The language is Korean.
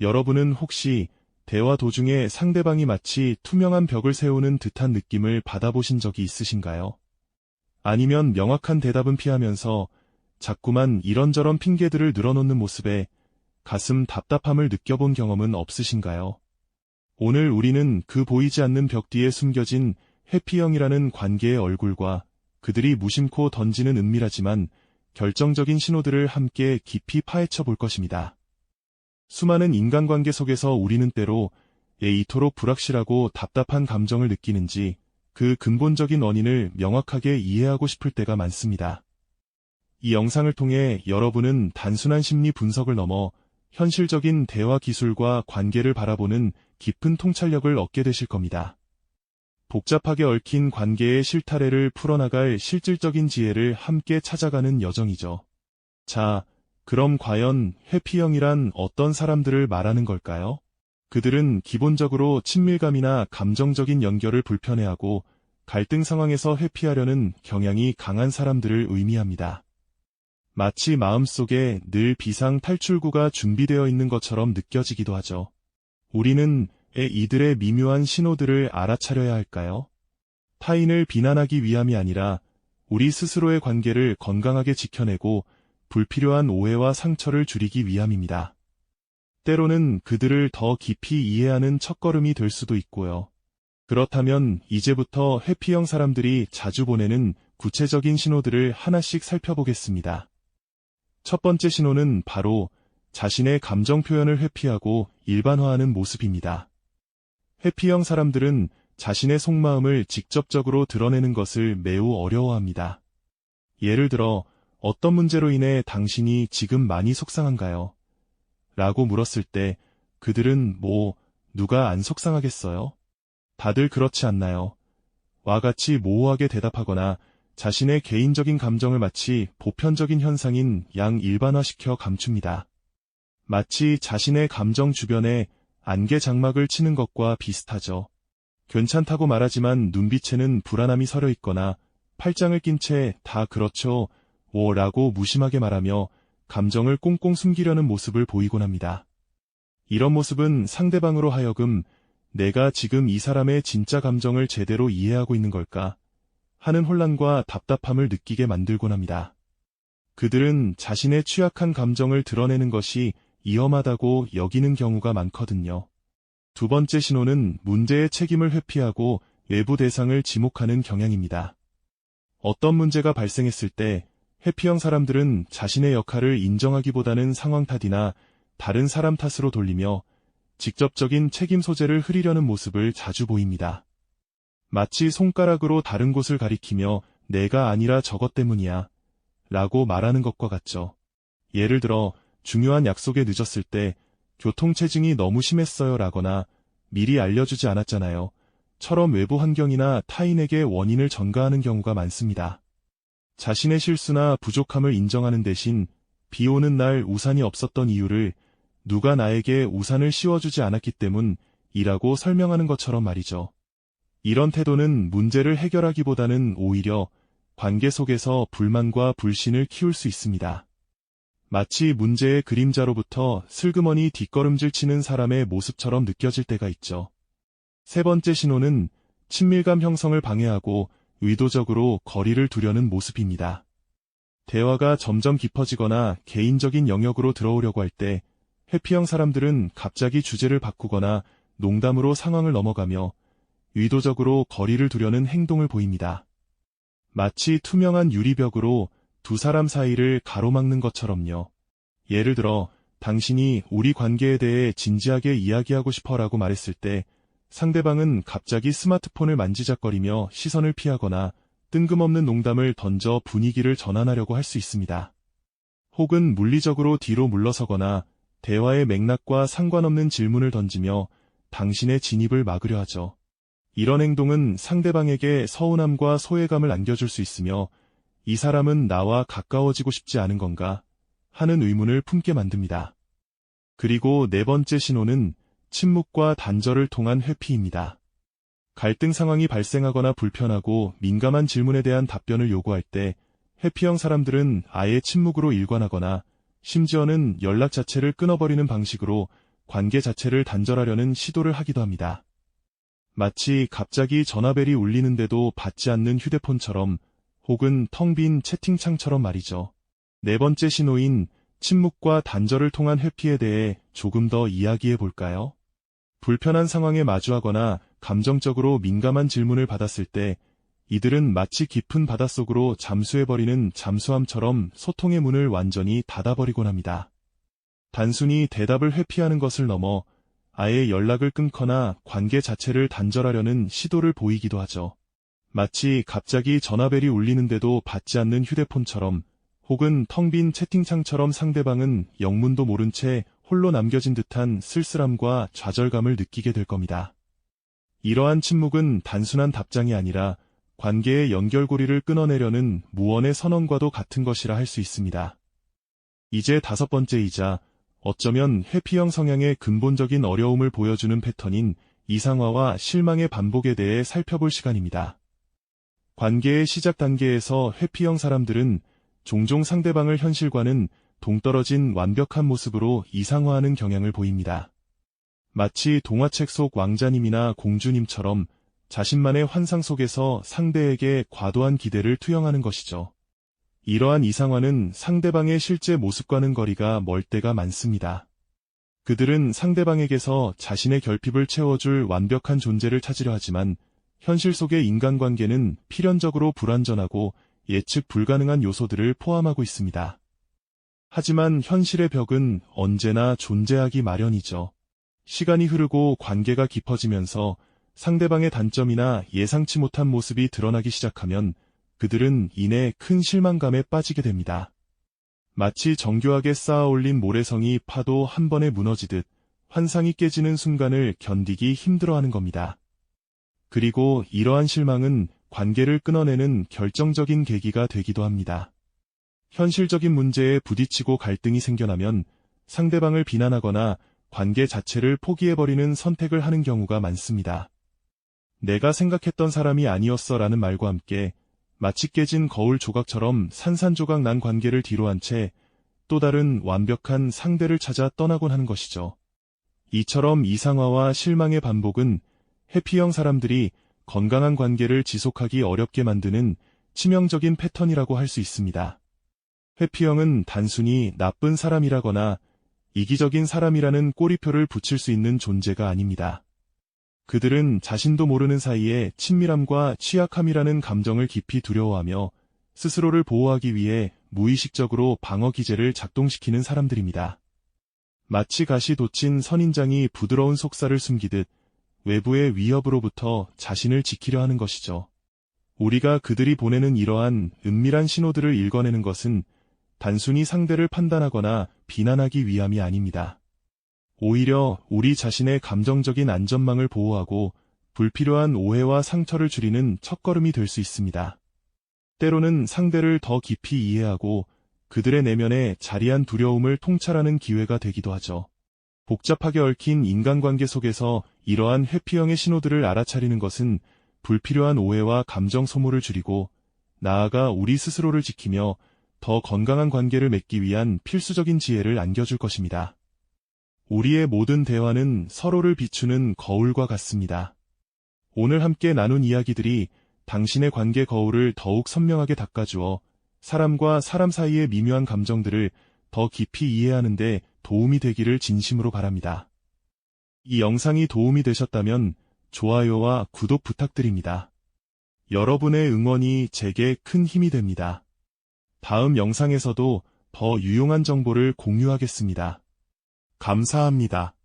여러분은 혹시 대화 도중에 상대방이 마치 투명한 벽을 세우는 듯한 느낌을 받아보신 적이 있으신가요? 아니면 명확한 대답은 피하면서 자꾸만 이런저런 핑계들을 늘어놓는 모습에 가슴 답답함을 느껴본 경험은 없으신가요? 오늘 우리는 그 보이지 않는 벽 뒤에 숨겨진 회피형이라는 관계의 얼굴과 그들이 무심코 던지는 은밀하지만 결정적인 신호들을 함께 깊이 파헤쳐 볼 것입니다. 수많은 인간관계 속에서 우리는 때로 왜 이토록 불확실하고 답답한 감정을 느끼는지 그 근본적인 원인을 명확하게 이해하고 싶을 때가 많습니다. 이 영상을 통해 여러분은 단순한 심리 분석을 넘어 현실적인 대화 기술과 관계를 바라보는 깊은 통찰력을 얻게 되실 겁니다. 복잡하게 얽힌 관계의 실타래를 풀어나갈 실질적인 지혜를 함께 찾아가는 여정이죠. 자, 그럼 과연 회피형이란 어떤 사람들을 말하는 걸까요? 그들은 기본적으로 친밀감이나 감정적인 연결을 불편해하고 갈등 상황에서 회피하려는 경향이 강한 사람들을 의미합니다. 마치 마음속에 늘 비상 탈출구가 준비되어 있는 것처럼 느껴지기도 하죠. 우리는 이들의 미묘한 신호들을 알아차려야 할까요? 타인을 비난하기 위함이 아니라 우리 스스로의 관계를 건강하게 지켜내고 불필요한 오해와 상처를 줄이기 위함입니다. 때로는 그들을 더 깊이 이해하는 첫걸음이 될 수도 있고요. 그렇다면 이제부터 회피형 사람들이 자주 보내는 구체적인 신호들을 하나씩 살펴보겠습니다. 첫 번째 신호는 바로 자신의 감정 표현을 회피하고 일반화하는 모습입니다. 회피형 사람들은 자신의 속마음을 직접적으로 드러내는 것을 매우 어려워합니다. 예를 들어, 어떤 문제로 인해 당신이 지금 많이 속상한가요? 라고 물었을 때 그들은 누가 안 속상하겠어요? 다들 그렇지 않나요? 와 같이 모호하게 대답하거나 자신의 개인적인 감정을 마치 보편적인 현상인 양일반화시켜 감춥니다. 마치 자신의 감정 주변에 안개 장막을 치는 것과 비슷하죠. 괜찮다고 말하지만 눈빛에는 불안함이 서려 있거나 팔짱을 낀 채 다 그렇죠, 라고 무심하게 말하며 감정을 꽁꽁 숨기려는 모습을 보이곤 합니다. 이런 모습은 상대방으로 하여금 내가 지금 이 사람의 진짜 감정을 제대로 이해하고 있는 걸까 하는 혼란과 답답함을 느끼게 만들곤 합니다. 그들은 자신의 취약한 감정을 드러내는 것이 위험하다고 여기는 경우가 많거든요. 두 번째 신호는 문제의 책임을 회피하고 외부 대상을 지목하는 경향입니다. 어떤 문제가 발생했을 때 회피형 사람들은 자신의 역할을 인정하기보다는 상황 탓이나 다른 사람 탓으로 돌리며 직접적인 책임 소재를 흐리려는 모습을 자주 보입니다. 마치 손가락으로 다른 곳을 가리키며 내가 아니라 저것 때문이야 라고 말하는 것과 같죠. 예를 들어 중요한 약속에 늦었을 때 교통체증이 너무 심했어요 라거나 미리 알려주지 않았잖아요 처럼 외부 환경이나 타인에게 원인을 전가하는 경우가 많습니다. 자신의 실수나 부족함을 인정하는 대신 비 오는 날 우산이 없었던 이유를 누가 나에게 우산을 씌워주지 않았기 때문이라고 설명하는 것처럼 말이죠. 이런 태도는 문제를 해결하기보다는 오히려 관계 속에서 불만과 불신을 키울 수 있습니다. 마치 문제의 그림자로부터 슬그머니 뒷걸음질 치는 사람의 모습처럼 느껴질 때가 있죠. 세 번째 신호는 친밀감 형성을 방해하고 의도적으로 거리를 두려는 모습입니다. 대화가 점점 깊어지거나 개인적인 영역으로 들어오려고 할 때 회피형 사람들은 갑자기 주제를 바꾸거나 농담으로 상황을 넘어가며 의도적으로 거리를 두려는 행동을 보입니다. 마치 투명한 유리벽으로 두 사람 사이를 가로막는 것처럼요. 예를 들어 당신이 우리 관계에 대해 진지하게 이야기하고 싶어라고 말했을 때 상대방은 갑자기 스마트폰을 만지작거리며 시선을 피하거나 뜬금없는 농담을 던져 분위기를 전환하려고 할 수 있습니다. 혹은 물리적으로 뒤로 물러서거나 대화의 맥락과 상관없는 질문을 던지며 당신의 진입을 막으려 하죠. 이런 행동은 상대방에게 서운함과 소외감을 안겨줄 수 있으며 이 사람은 나와 가까워지고 싶지 않은 건가 하는 의문을 품게 만듭니다. 그리고 네 번째 신호는 침묵과 단절을 통한 회피입니다. 갈등 상황이 발생하거나 불편하고 민감한 질문에 대한 답변을 요구할 때 회피형 사람들은 아예 침묵으로 일관하거나 심지어는 연락 자체를 끊어버리는 방식으로 관계 자체를 단절하려는 시도를 하기도 합니다. 마치 갑자기 전화벨이 울리는데도 받지 않는 휴대폰처럼 혹은 텅 빈 채팅창처럼 말이죠. 네 번째 신호인 침묵과 단절을 통한 회피에 대해 조금 더 이야기해 볼까요? 불편한 상황에 마주하거나 감정적으로 민감한 질문을 받았을 때 이들은 마치 깊은 바닷속으로 잠수해버리는 잠수함처럼 소통의 문을 완전히 닫아버리곤 합니다. 단순히 대답을 회피하는 것을 넘어 아예 연락을 끊거나 관계 자체를 단절하려는 시도를 보이기도 하죠. 마치 갑자기 전화벨이 울리는데도 받지 않는 휴대폰처럼 혹은 텅 빈 채팅창처럼 상대방은 영문도 모른 채 홀로 남겨진 듯한 쓸쓸함과 좌절감을 느끼게 될 겁니다. 이러한 침묵은 단순한 답장이 아니라 관계의 연결고리를 끊어내려는 무언의 선언과도 같은 것이라 할 수 있습니다. 이제 다섯 번째이자 어쩌면 회피형 성향의 근본적인 어려움을 보여주는 패턴인 이상화와 실망의 반복에 대해 살펴볼 시간입니다. 관계의 시작 단계에서 회피형 사람들은 종종 상대방을 현실과는 동떨어진 완벽한 모습으로 이상화하는 경향을 보입니다. 마치 동화책 속 왕자님이나 공주님처럼 자신만의 환상 속에서 상대에게 과도한 기대를 투영하는 것이죠. 이러한 이상화는 상대방의 실제 모습과는 거리가 멀 때가 많습니다. 그들은 상대방에게서 자신의 결핍을 채워줄 완벽한 존재를 찾으려 하지만 현실 속의 인간관계는 필연적으로 불완전하고 예측 불가능한 요소들을 포함하고 있습니다. 하지만 현실의 벽은 언제나 존재하기 마련이죠. 시간이 흐르고 관계가 깊어지면서 상대방의 단점이나 예상치 못한 모습이 드러나기 시작하면 그들은 이내 큰 실망감에 빠지게 됩니다. 마치 정교하게 쌓아올린 모래성이 파도 한 번에 무너지듯 환상이 깨지는 순간을 견디기 힘들어하는 겁니다. 그리고 이러한 실망은 관계를 끊어내는 결정적인 계기가 되기도 합니다. 현실적인 문제에 부딪히고 갈등이 생겨나면 상대방을 비난하거나 관계 자체를 포기해버리는 선택을 하는 경우가 많습니다. 내가 생각했던 사람이 아니었어 라는 말과 함께 마치 깨진 거울 조각처럼 산산조각 난 관계를 뒤로 한 채 또 다른 완벽한 상대를 찾아 떠나곤 하는 것이죠. 이처럼 이상화와 실망의 반복은 회피형 사람들이 건강한 관계를 지속하기 어렵게 만드는 치명적인 패턴이라고 할 수 있습니다. 회피형은 단순히 나쁜 사람이라거나 이기적인 사람이라는 꼬리표를 붙일 수 있는 존재가 아닙니다. 그들은 자신도 모르는 사이에 친밀함과 취약함이라는 감정을 깊이 두려워하며 스스로를 보호하기 위해 무의식적으로 방어 기제를 작동시키는 사람들입니다. 마치 가시 돋친 선인장이 부드러운 속살을 숨기듯 외부의 위협으로부터 자신을 지키려 하는 것이죠. 우리가 그들이 보내는 이러한 은밀한 신호들을 읽어내는 것은 단순히 상대를 판단하거나 비난하기 위함이 아닙니다. 오히려 우리 자신의 감정적인 안전망을 보호하고 불필요한 오해와 상처를 줄이는 첫걸음이 될 수 있습니다. 때로는 상대를 더 깊이 이해하고 그들의 내면에 자리한 두려움을 통찰하는 기회가 되기도 하죠. 복잡하게 얽힌 인간관계 속에서 이러한 회피형의 신호들을 알아차리는 것은 불필요한 오해와 감정 소모를 줄이고 나아가 우리 스스로를 지키며 더 건강한 관계를 맺기 위한 필수적인 지혜를 안겨줄 것입니다. 우리의 모든 대화는 서로를 비추는 거울과 같습니다. 오늘 함께 나눈 이야기들이 당신의 관계 거울을 더욱 선명하게 닦아주어 사람과 사람 사이의 미묘한 감정들을 더 깊이 이해하는 데 도움이 되기를 진심으로 바랍니다. 이 영상이 도움이 되셨다면 좋아요와 구독 부탁드립니다. 여러분의 응원이 제게 큰 힘이 됩니다. 다음 영상에서도 더 유용한 정보를 공유하겠습니다. 감사합니다.